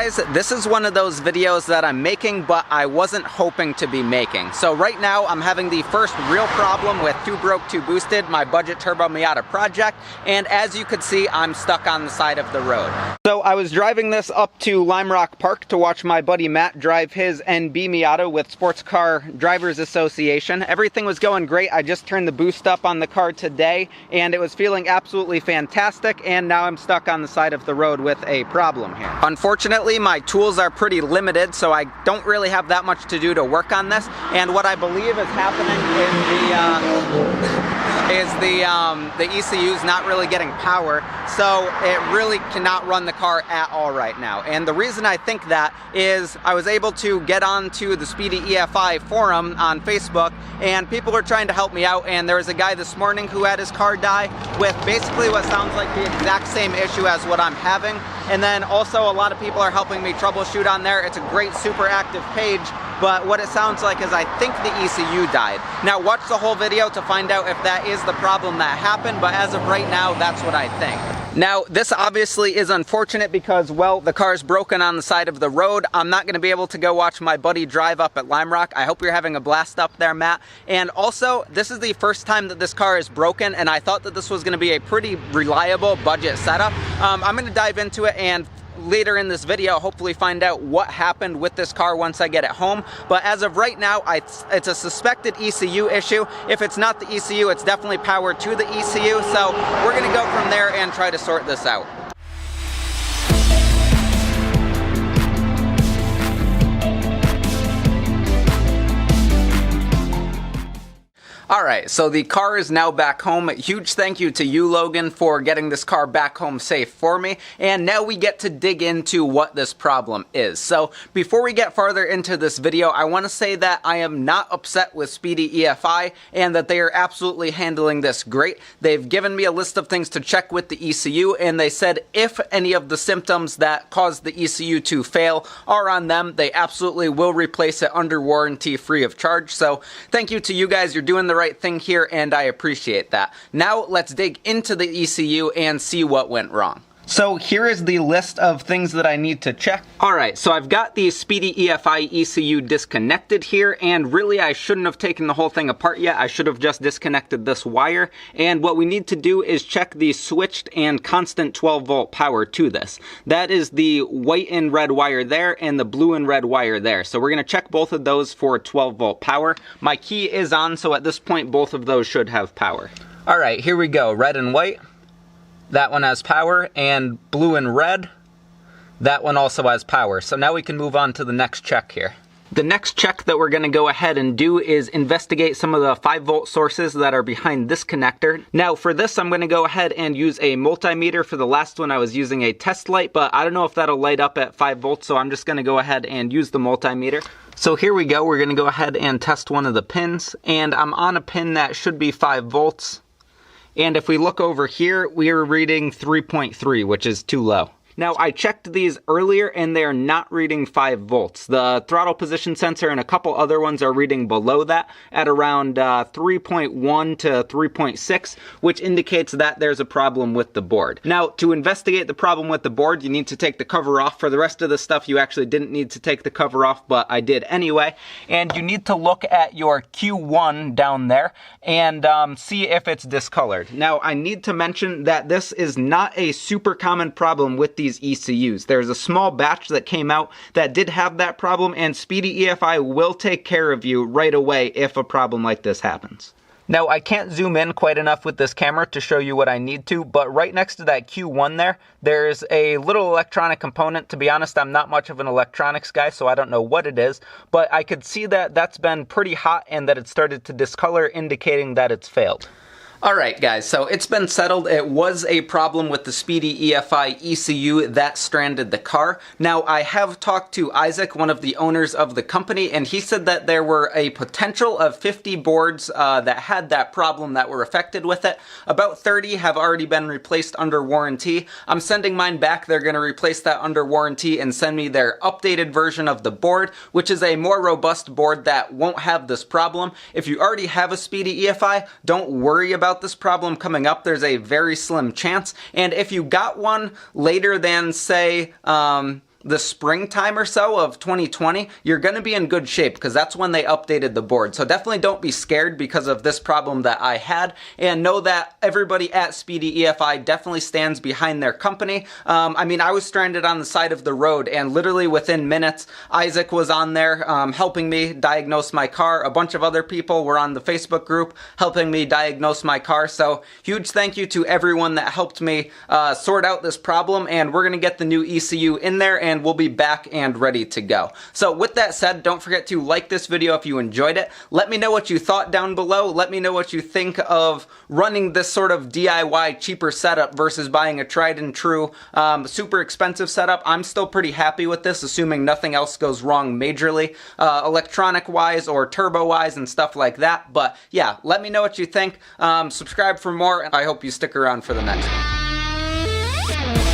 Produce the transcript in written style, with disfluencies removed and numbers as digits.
guys, this is one of those videos that I'm making, but I wasn't hoping to be making. So right now I'm having the first real problem with Two Broke Two Boosted, my budget turbo Miata project, and as you could see, I'm stuck on the side of the road. So I was driving this up to Lime Rock Park to watch my buddy Matt drive his NB Miata with Sports Car Drivers Association. Everything was going great. I just turned the boost up on the car today and it was feeling absolutely fantastic, and now I'm stuck on the side of the road with a problem here. Unfortunately, my tools are pretty limited, so I don't really have that much to do to work on this, and what I believe is happening is the ECU's not really getting power, so it really cannot run the car at all right now. And the reason I think that is I was able to get onto the SpeedyEFI forum on Facebook, and people were trying to help me out, and there was a guy this morning who had his car die with basically what sounds like the exact same issue as what I'm having. And then also a lot of people are helping me troubleshoot on there. It's a great, super active page, but what it sounds like is I think the ECU died. Now watch the whole video to find out if that is the problem that happened, but as of right now, that's what I think. Now, this obviously is unfortunate because, well, the car is broken on the side of the road. I'm not going to be able to go watch my buddy drive up at Lime Rock. I hope you're having a blast up there, Matt. And also, this is the first time that this car is broken, and I thought that this was going to be a pretty reliable budget setup. I'm going to dive into it and later in this video hopefully find out what happened with this car once I get it home. But as of right now, it's a suspected ECU issue. If it's not the ECU, it's definitely power to the ECU. So we're gonna go from there and try to sort this out. Alright, so the car is now back home. Huge thank you to you, Logan, for getting this car back home safe for me. And now we get to dig into what this problem is. So before we get farther into this video, I want to say that I am not upset with SpeedyEFI and that they are absolutely handling this great. They've given me a list of things to check with the ECU, and they said if any of the symptoms that caused the ECU to fail are on them, they absolutely will replace it under warranty free of charge. So thank you to you guys. You're doing the right thing here, and I appreciate that. Now let's dig into the ECU and see what went wrong. So here is the list of things that I need to check. Alright, so I've got the SpeedyEFI ECU disconnected here, and really I shouldn't have taken the whole thing apart yet. I should have just disconnected this wire, and what we need to do is check the switched and constant 12 volt power to this. That is the white and red wire there and the blue and red wire there. So we're going to check both of those for 12 volt power. My key is on, so at this point both of those should have power. Alright, here we go. Red and white. That one has power, and blue and red, that one also has power. So now we can move on to the next check here. The next check that we're going to go ahead and do is investigate some of the 5 volt sources that are behind this connector. Now for this, I'm going to go ahead and use a multimeter. For the last one I was using a test light, but I don't know if that'll light up at 5 volts, so I'm just going to go ahead and use the multimeter. So here we go, we're going to go ahead and test one of the pins, and I'm on a pin that should be 5 volts. And if we look over here, we are reading 3.3, which is too low. Now, I checked these earlier and they're not reading 5 volts. The throttle position sensor and a couple other ones are reading below that at around 3.1 to 3.6, which indicates that there's a problem with the board. Now, to investigate the problem with the board, you need to take the cover off. For the rest of the stuff, you actually didn't need to take the cover off, but I did anyway. And you need to look at your Q1 down there and see if it's discolored. Now, I need to mention that this is not a super common problem with these ECUs. There's a small batch that came out that did have that problem, and SpeedyEFI will take care of you right away if a problem like this happens. Now, I can't zoom in quite enough with this camera to show you what I need to, but right next to that Q1 there's a little electronic component. To be honest, I'm not much of an electronics guy, so I don't know what it is, but I could see that that's been pretty hot and that it started to discolor, indicating that it's failed. Alright guys, so it's been settled. It was a problem with the SpeedyEFI ECU that stranded the car. Now, I have talked to Isaac, one of the owners of the company, and he said that there were a potential of 50 boards that had that problem that were affected with it. About 30 have already been replaced under warranty. I'm sending mine back. They're going to replace that under warranty and send me their updated version of the board, which is a more robust board that won't have this problem. If you already have a SpeedyEFI, don't worry about this problem coming up. There's a very slim chance, and if you got one later than, say, the springtime or so of 2020, you're going to be in good shape because that's when they updated the board. So definitely don't be scared because of this problem that I had, and know that everybody at SpeedyEFI definitely stands behind their company. I mean, I was stranded on the side of the road, and literally within minutes, Isaac was on there helping me diagnose my car. A bunch of other people were on the Facebook group helping me diagnose my car. So huge thank you to everyone that helped me sort out this problem, and we're going to get the new ECU in there and we'll be back and ready to go. So with that said, don't forget to like this video if you enjoyed it. Let me know what you thought down below. Let me know what you think of running this sort of DIY cheaper setup versus buying a tried and true super expensive setup. I'm still pretty happy with this, assuming nothing else goes wrong majorly, electronic wise or turbo wise and stuff like that. But yeah, let me know what you think. Subscribe for more, and I hope you stick around for the next one.